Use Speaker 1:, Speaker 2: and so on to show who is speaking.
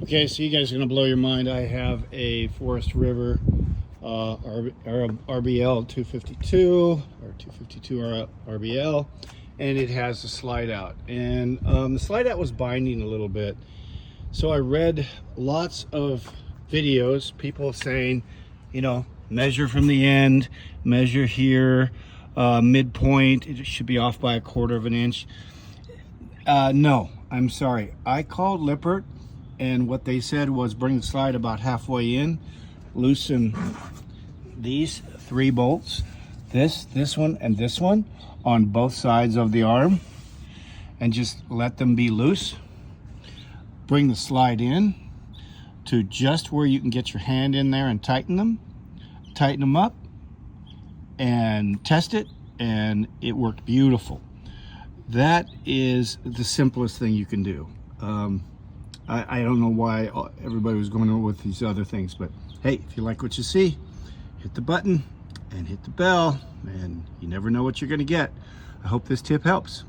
Speaker 1: Okay, so you guys are gonna blow your mind. I have a Forrest River RBL 252 or 252 RBL, and it has a slide out. And the slide out was binding a little bit. So I read lots of videos, people saying, you know, measure from the end, measure here, midpoint, it should be off by 1/4 of an inch. No, I'm sorry. I called Lippert, and what they said was bring the slide about halfway in, loosen these 3 bolts, this one, and this one on both sides of the arm, and just let them be loose. Bring the slide in to just where you can get your hand in there and tighten them up, and test it, and it worked beautiful. That is the simplest thing you can do. I don't know why everybody was going with these other things, but hey, if you like what you see, hit the button and hit the bell, and you never know what you're going to get. I hope this tip helps.